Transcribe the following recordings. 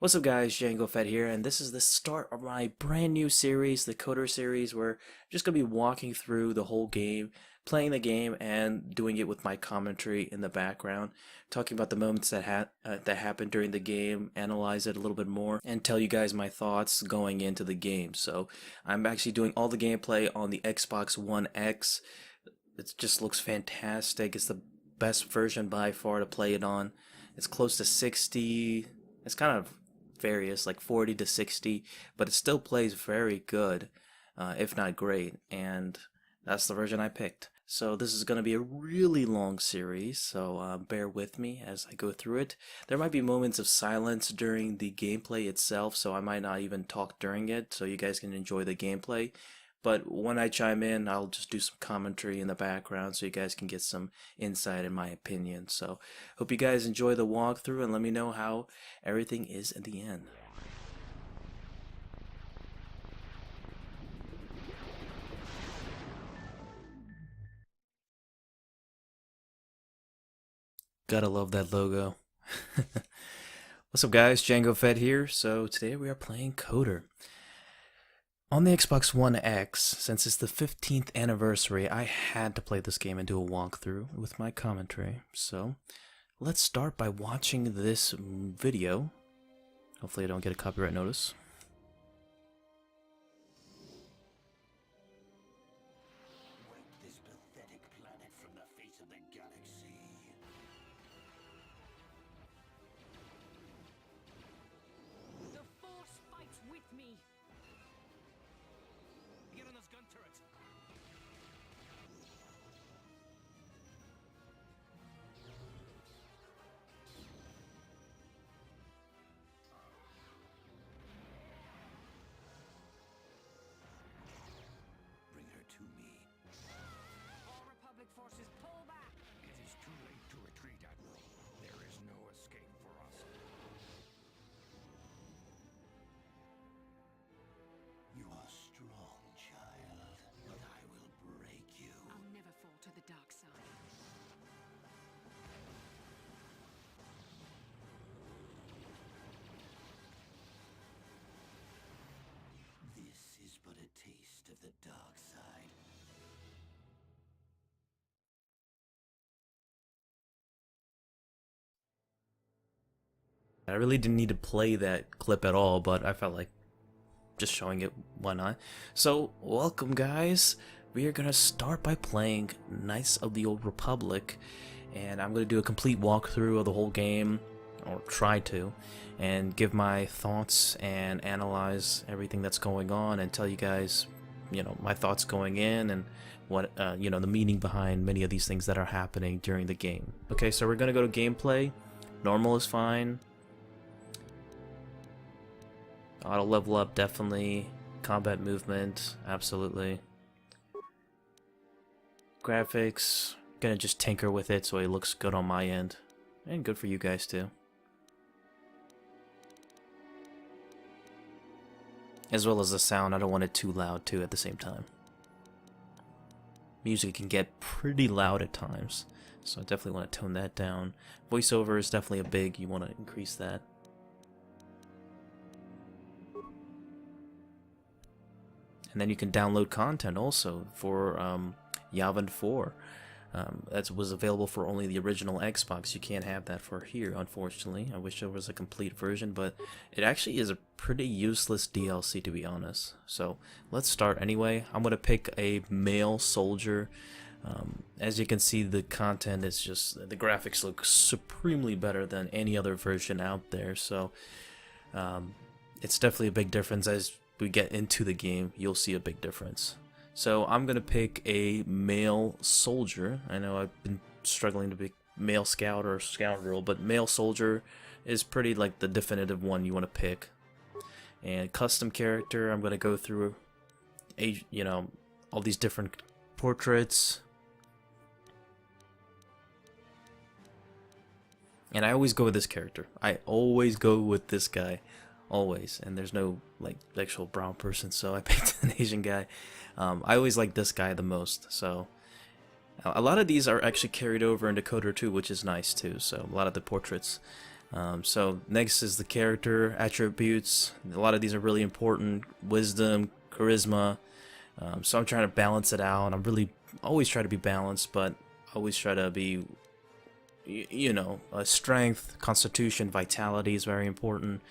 What's up guys, Django Fett here, and this is the start of my brand new series, the Coder series, where I'm just going to be walking through the whole game, playing the game, and doing it with my commentary in the background, talking about the moments that happened during the game, analyze it a little bit more, and tell you guys my thoughts going into the game. So I'm actually doing all the gameplay on the Xbox One X. It just looks fantastic. It's the best version by far to play it on. It's close to 60. It's kind of various, like 40 to 60, but it still plays very good, if not great, and that's the version I picked. So this is going to be a really long series, so bear with me as I go through it. There might be moments of silence during the gameplay itself, so I might not even talk during it, so you guys can enjoy the gameplay. But when I chime in, I'll just do some commentary in the background so you guys can get some insight in my opinion. So hope you guys enjoy the walkthrough and let me know how everything is in the end. Gotta love that logo. What's up guys, Django Fett here. So today we are playing Coder. On the Xbox One X, since it's the 15th anniversary, I had to play this game and do a walkthrough with my commentary. So, let's start by watching this video. Hopefully I don't get a copyright notice. Wipe this pathetic planet from the face of the galaxy. The Force fights with me. Get on those gun turrets. Bring her to me. All Republic forces pull back. It is too late to retreat, Admiral. There is no escape for us. You are strong, child, but I will break you. I'll never fall to the dark side. This is but a taste of the dark side. I really didn't need to play that clip at all, but I felt like just showing it, why not? So, welcome guys. We are gonna start by playing Knights of the Old Republic, and I'm gonna do a complete walkthrough of the whole game, or try to, and give my thoughts and analyze everything that's going on and tell you guys, my thoughts going in and what, the meaning behind many of these things that are happening during the game. Okay, so we're gonna go to gameplay. Normal is fine. Auto level up, definitely. Combat movement, absolutely. Graphics, gonna just tinker with it so it looks good on my end. And good for you guys too. As well as the sound, I don't want it too loud too at the same time. Music can get pretty loud at times, so I definitely want to tone that down. Voiceover is definitely you want to increase that. And then you can download content also for Yavin 4. That was available for only the original Xbox. You can't have that for here, unfortunately. I wish there was a complete version, but it actually is a pretty useless DLC, to be honest. So let's start anyway. I'm going to pick a male soldier. As you can see, the content is just, the graphics look supremely better than any other version out there. So it's definitely a big difference. As we get into the game, you'll see a big difference. So I'm gonna pick a male soldier. I know I've been struggling to pick male scout or scoundrel, but male soldier is pretty like the definitive one you want to pick. And custom character, I'm gonna go through all these different portraits. And I always go with this character. I always go with this guy. Always. And there's no like actual brown person, so I picked an Asian guy. I always like this guy the most. So a lot of these are actually carried over into Coder 2, which is nice too. So a lot of the portraits So next is the character attributes. A lot of these are really important. Wisdom, charisma. So I'm trying to balance it out. I'm really always try to be balanced, but always try to be, strength, constitution, vitality is very important.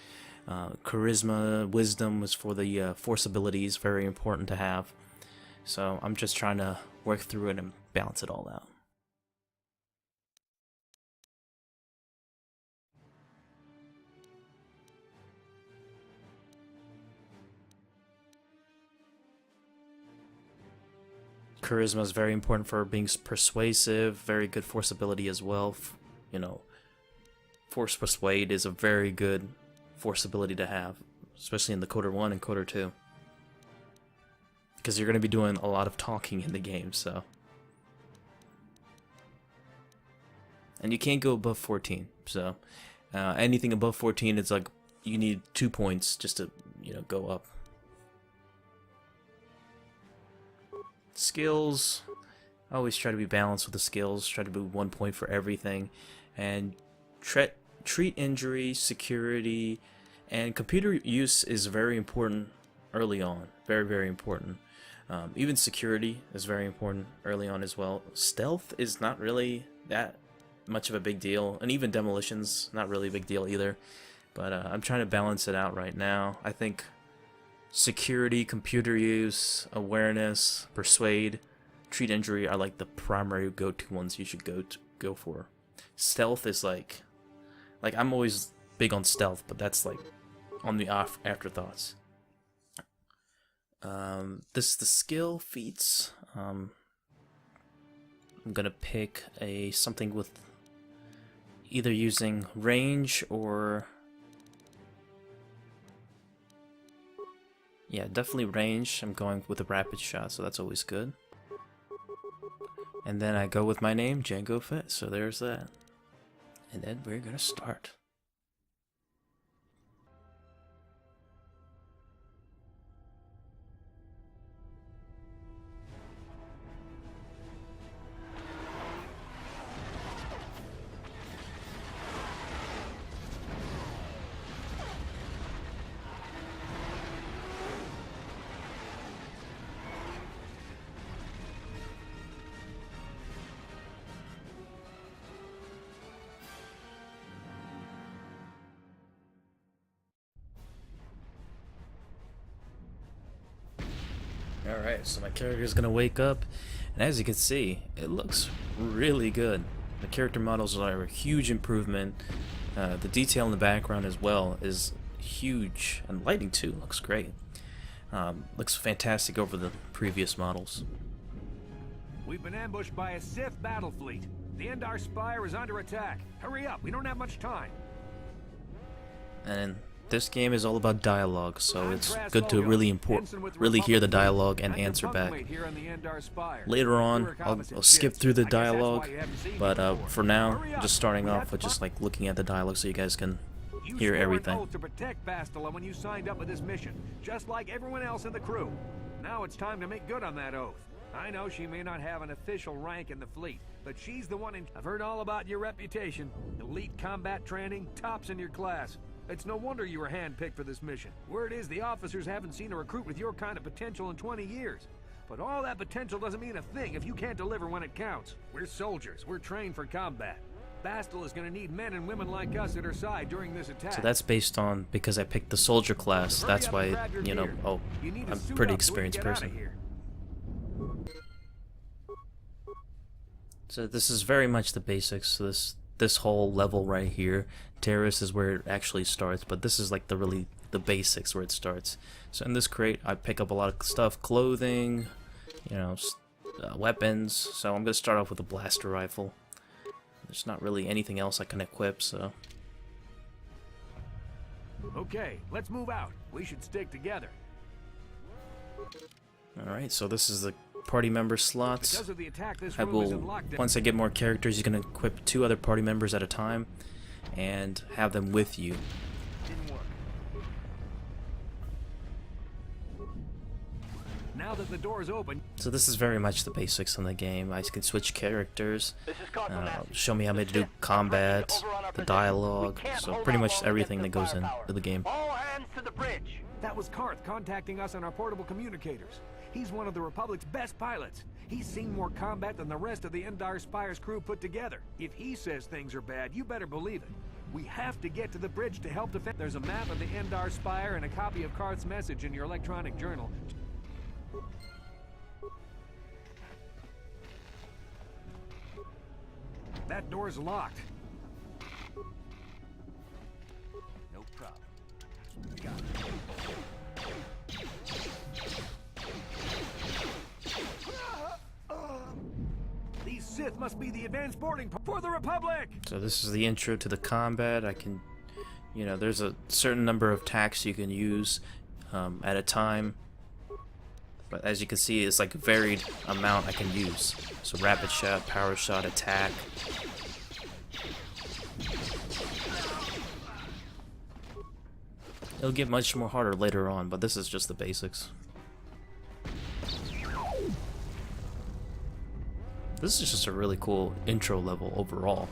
Charisma, wisdom is for the force abilities, very important to have. So I'm just trying to work through it and balance it all out. Charisma is very important for being persuasive, very good force ability as well. Force persuade is a very good force ability to have, especially in the Coder 1 and Coder 2. Because you're going to be doing a lot of talking in the game, so. And you can't go above 14, so anything above 14, it's like you need 2 points just to, go up. Skills, I always try to be balanced with the skills, try to be 1 point for everything, and treat injury, security, and computer use is very important early on, very, very important. Even security is very important early on as well. Stealth is not really that much of a big deal, and even demolition's not really a big deal either, but I'm trying to balance it out right now. I think security, computer use, awareness, persuade, treat injury are like the primary go-to ones you should go for. Stealth is like I'm always big on stealth, but that's like on the afterthoughts. This is the skill feats. I'm gonna pick something with either using range or yeah, definitely range. I'm going with a rapid shot, so that's always good. And then I go with my name, Django Fett, so there's that. And then we're gonna start. Alright, so my character is gonna wake up, and as you can see, it looks really good. The character models are a huge improvement. The detail in the background as well is huge, and lighting too looks great. Looks fantastic over the previous models. We've been ambushed by a Sith battle fleet. The Endar Spire is under attack. Hurry up, we don't have much time. And this game is all about dialogue, so it's good to really hear the dialogue and answer back. Later on, I'll skip through the dialogue, but for now, I'm just starting off with just like looking at the dialogue so you guys can hear everything. You swore an oath to protect Bastila when you signed up with this mission, just like everyone else in the crew. Now it's time to make good on that oath. I know she may not have an official rank in the fleet, but she's the one in. I've heard all about your reputation. Elite combat training, tops in your class. It's no wonder you were handpicked for this mission. Word is the officers haven't seen a recruit with your kind of potential in 20 years. But all that potential doesn't mean a thing if you can't deliver when it counts. We're soldiers. We're trained for combat. Bastila is going to need men and women like us at her side during this attack. So that's based on because I picked the soldier class. That's why, I'm a pretty experienced person. So this is very much the basics. So this whole level right here, Taris is where it actually starts, but this is like the basics where it starts. So in this crate, I pick up a lot of stuff, clothing, weapons. So I'm gonna start off with a blaster rifle. There's not really anything else I can equip, so. Okay, let's move out. We should stick together. Alright, so this is the party member slots. Once I get more characters, you can equip 2 other party members at a time and have them with you. Now Now that the door's open... So this is very much the basics in the game. I can switch characters, show me how to do combat, the dialogue, so pretty much everything that goes into the game. All hands to the bridge. That was Karth contacting us on our portable communicators. He's one of the Republic's best pilots. He's seen more combat than the rest of the Endar Spire's crew put together. If he says things are bad, you better believe it. We have to get to the bridge to help defend. There's a map of the Endar Spire and a copy of Karth's message in your electronic journal. That door's locked. No problem. Got it. These Sith must be the advanced boarding for the Republic! So this is the intro to the combat. I can, you know, there's a certain number of attacks you can use at a time. But as you can see, it's like a varied amount I can use. So rapid shot, power shot, attack. It'll get much more harder later on, but this is just the basics. This is just a really cool intro level overall.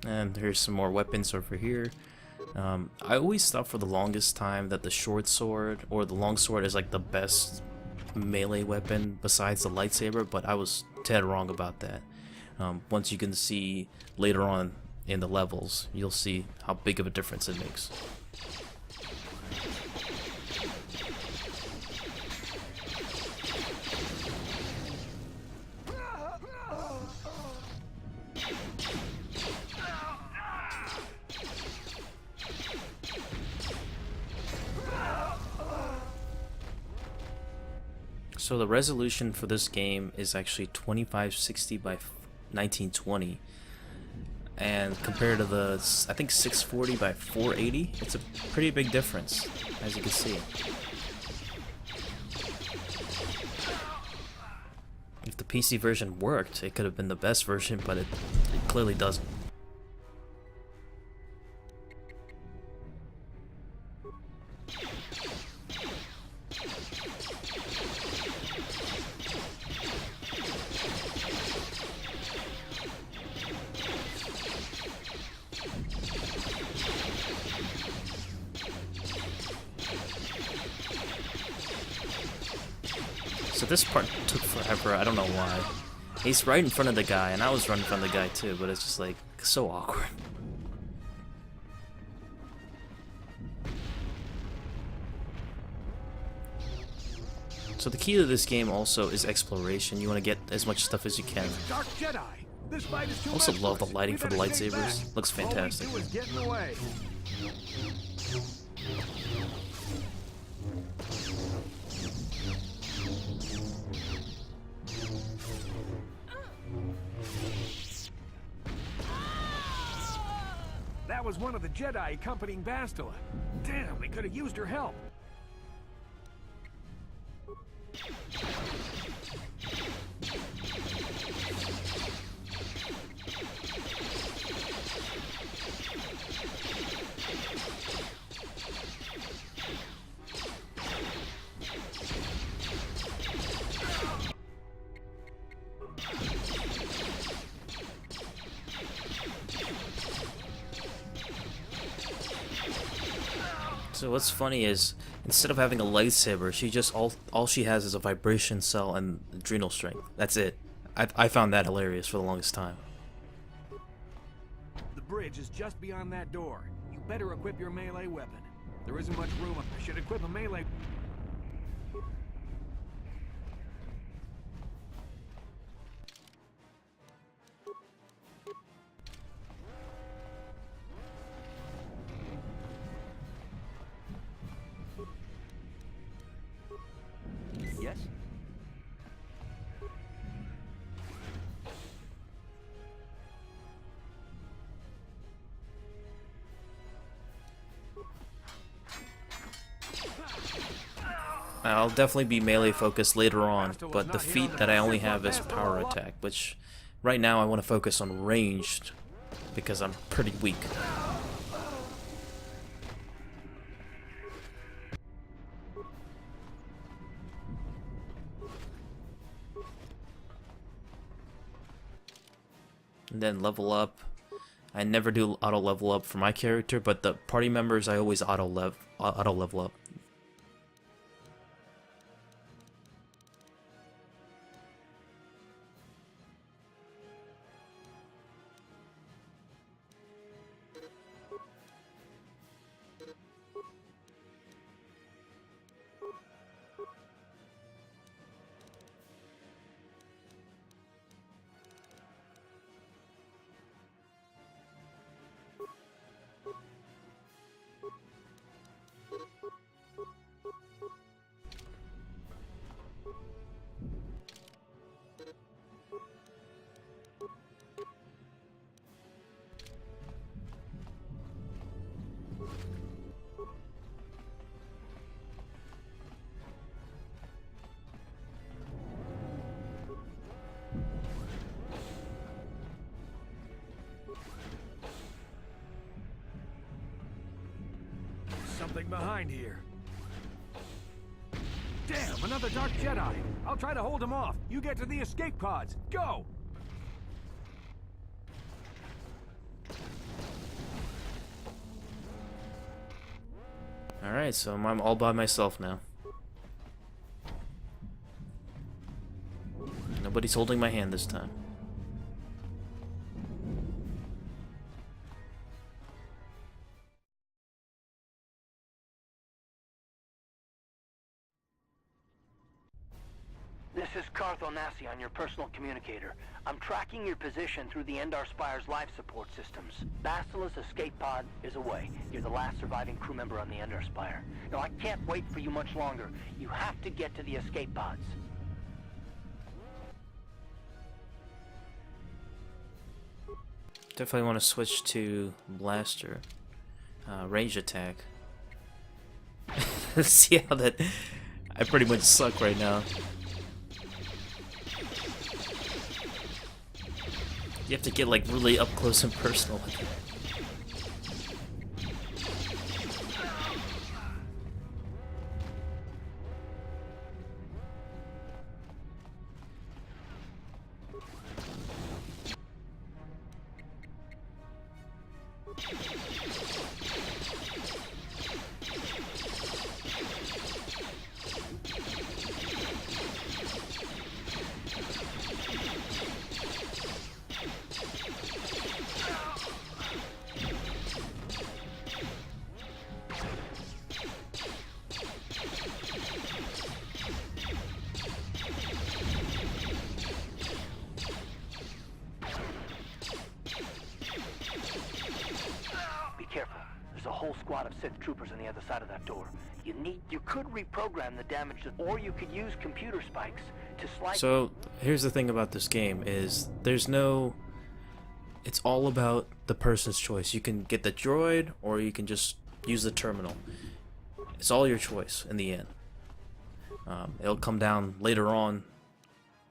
And here's some more weapons over here. I always thought for the longest time that the short sword or the long sword is like the best melee weapon besides the lightsaber, but I was dead wrong about that. Once you can see later on in the levels, you'll see how big of a difference it makes. So the resolution for this game is actually 2560 by 1920, and compared to the, I think, 640 by 480, it's a pretty big difference, as you can see. If the PC version worked, it could have been the best version, but it clearly doesn't. So this part took forever, I don't know why. He's right in front of the guy, and I was right in front of the guy too, but it's just like, so awkward. So the key to this game also is exploration. You want to get as much stuff as you can. Dark Jedi. This fight is too Also much love for the us. lighting We for the better stay lightsabers. back. Looks fantastic. All we do is get in the way. That was one of the Jedi accompanying Bastila. Damn, we could have used her help. So what's funny is, instead of having a lightsaber, she just all she has is a vibration cell and adrenal strength. That's it. I found that hilarious for the longest time. The bridge is just beyond that door. You better equip your melee weapon. There isn't much room. I should equip a melee. Yes? I'll definitely be melee focused later on, but the feat that I only have is power attack, which right now I want to focus on ranged because I'm pretty weak. And then level up. I never do auto level up for my character, but the party members I always auto level up. Something behind here. Damn, another Dark Jedi. I'll try to hold him off. You get to the escape pods. Go! Alright, so I'm all by myself now. Nobody's holding my hand this time. This is Carthel Nassi on your personal communicator. I'm tracking your position through the Endar Spire's life support systems. Basila's escape pod is away. You're the last surviving crew member on the Endar Spire. Now, I can't wait for you much longer. You have to get to the escape pods. Definitely want to switch to blaster. Range attack. See how that... I pretty much suck right now. You have to get like really up close and personal with it. Careful. There's a whole squad of Sith troopers on the other side of that door. You could reprogram the damage, or you could use computer spikes to slide. So here's the thing about this game is there's no... It's all about the person's choice. You can get the droid, or you can just use the terminal. It's all your choice in the end. It'll come down later on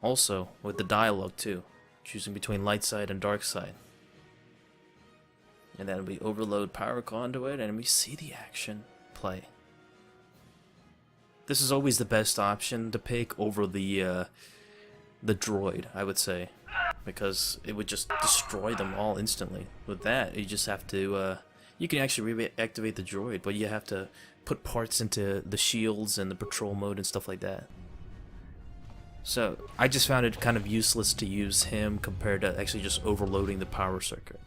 also with the dialogue too, choosing between light side and dark side. And then we overload power conduit and we see the action play. This is always the best option to pick over the droid, I would say, because it would just destroy them all instantly. With that, you just have to you can actually reactivate the droid, but you have to put parts into the shields and the patrol mode and stuff like that. So I just found it kind of useless to use him compared to actually just overloading the power circuit.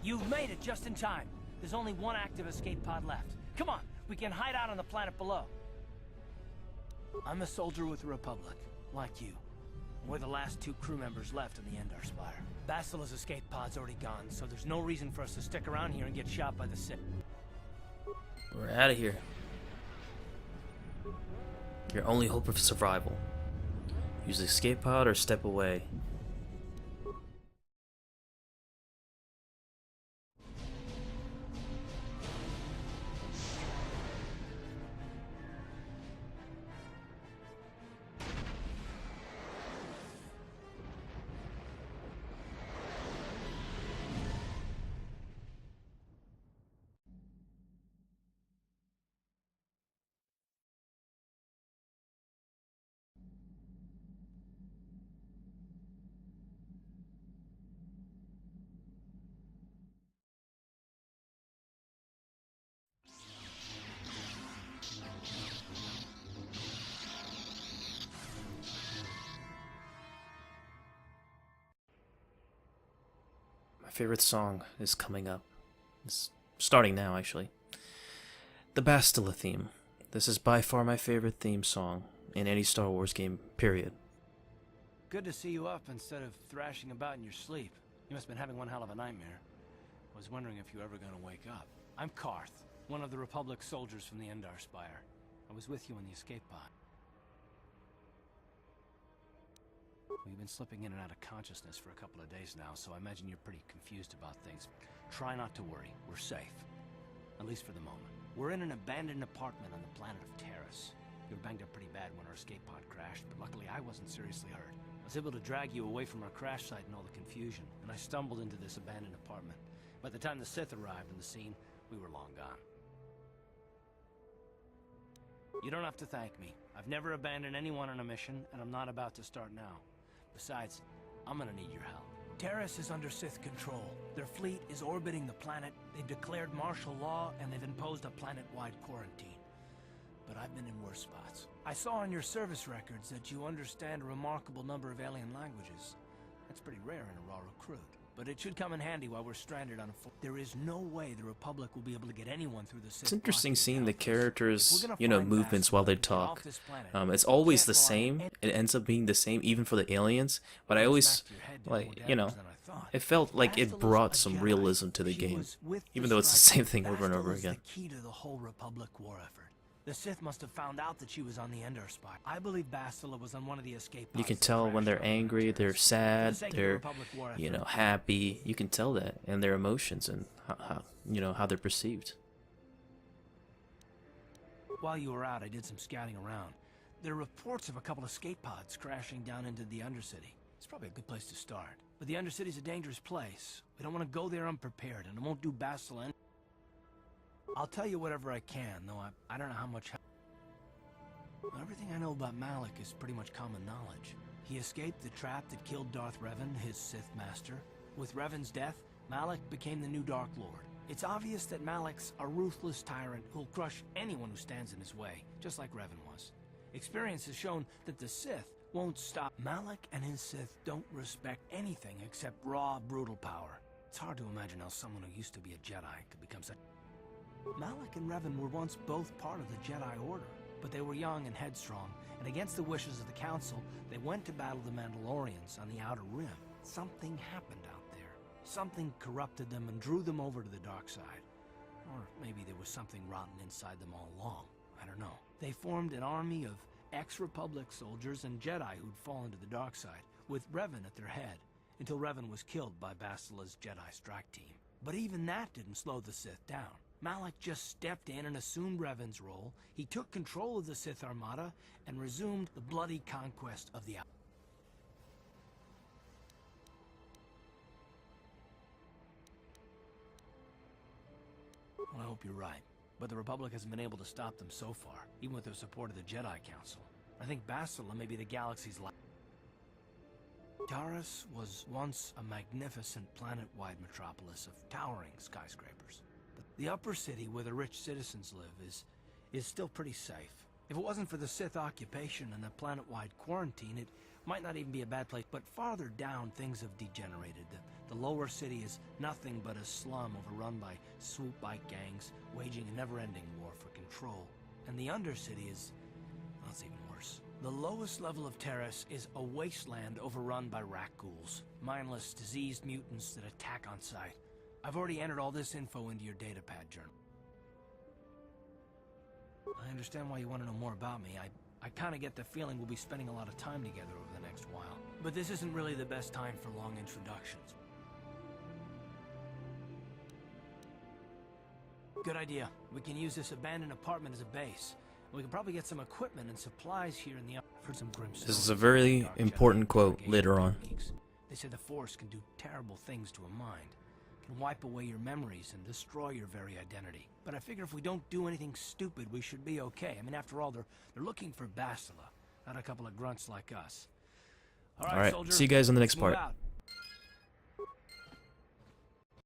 You've made it just in time. There's only one active escape pod left. Come on, we can hide out on the planet below. I'm a soldier with the Republic, like you. We're the last two crew members left on the Endar Spire. Basila's escape pod's already gone, so there's no reason for us to stick around here and get shot by the Sith. We're out of here. Your only hope of survival. Use the escape pod or step away. favorite song is coming up. It's starting now, actually. The Bastila theme. This is by far my favorite theme song in any Star Wars game, period. Good to see you up instead of thrashing about in your sleep. You must have been having one hell of a nightmare. I was wondering if you were ever going to wake up. I'm Karth, one of the Republic soldiers from the Endar Spire. I was with you in the escape pod. We've been slipping in and out of consciousness for a couple of days now, so I imagine you're pretty confused about things. Try not to worry. We're safe. At least for the moment. We're in an abandoned apartment on the planet of Taris. You were banged up pretty bad when our escape pod crashed, but luckily I wasn't seriously hurt. I was able to drag you away from our crash site and all the confusion, and I stumbled into this abandoned apartment. By the time the Sith arrived on the scene, we were long gone. You don't have to thank me. I've never abandoned anyone on a mission, and I'm not about to start now. Besides, I'm gonna need your help. Taris is under Sith control. Their fleet is orbiting the planet, they've declared martial law, and they've imposed a planet-wide quarantine. But I've been in worse spots. I saw on your service records that you understand a remarkable number of alien languages. That's pretty rare in a raw recruit. But it should come in handy while we're stranded on a There is no way the Republic will be able to get anyone through the Sith. It's interesting seeing the characters, movements while they talk. It's always the same. It ends up being the same even for the aliens. But I always, it felt like it brought some realism to the game, even though it's the same thing over and over again. The key to the whole Republic war effort. The Sith must have found out that she was on the Endar Spire. I believe Bastila was on one of the escape pods. You can tell when they're angry, they're sad, they're, happy. You can tell that, and their emotions and how they're perceived. While you were out, I did some scouting around. There are reports of a couple of escape pods crashing down into the Undercity. It's probably a good place to start. But the Undercity's a dangerous place. We don't want to go there unprepared, and it won't do Bastila any. I'll tell you whatever I can, though I don't know how much. Everything I know about Malak is pretty much common knowledge. He escaped the trap that killed Darth Revan, his Sith master. With Revan's death, Malak became the new Dark Lord. It's obvious that Malak's a ruthless tyrant who'll crush anyone who stands in his way, just like Revan was. Experience has shown that the Sith won't stop. Malak and his Sith don't respect anything except raw, brutal power. It's hard to imagine how someone who used to be a Jedi could become such. Malak and Revan were once both part of the Jedi Order, but they were young and headstrong, and against the wishes of the Council, they went to battle the Mandalorians on the Outer Rim. Something happened out there. Something corrupted them and drew them over to the dark side. Or maybe there was something rotten inside them all along. I don't know. They formed an army of ex-Republic soldiers and Jedi who'd fallen to the dark side, with Revan at their head, until Revan was killed by Bastila's Jedi strike team. But even that didn't slow the Sith down. Malak just stepped in and assumed Revan's role. He took control of the Sith Armada and resumed the bloody conquest of the Outer. Well, I hope you're right, but the Republic hasn't been able to stop them so far, even with the support of the Jedi Council. I think Bastila may be the galaxy's last. Taris was once a magnificent planet-wide metropolis of towering skyscrapers. The upper city where the rich citizens live is still pretty safe. If it wasn't for the Sith occupation and the planet-wide quarantine, it might not even be a bad place. But farther down, things have degenerated. The lower city is nothing but a slum overrun by swoop bike gangs, waging a never-ending war for control. And the undercity is, well, it's even worse. The lowest level of Taris is a wasteland overrun by rat ghouls, mindless, diseased mutants that attack on sight. I've already entered all this info into your datapad journal. I understand why you want to know more about me. I kind of get the feeling we'll be spending a lot of time together over the next while. But this isn't really the best time for long introductions. Good idea. We can use this abandoned apartment as a base. We can probably get some equipment and supplies here in the... I've heard some grim This is a very important quote later on. They say the Force can do terrible things to a mind. Can wipe away your memories and destroy your very identity. But I figure if we don't do anything stupid, we should be okay. I mean, after all, they're looking for Bastila, not a couple of grunts like us. All right, see you guys in the next part. Out.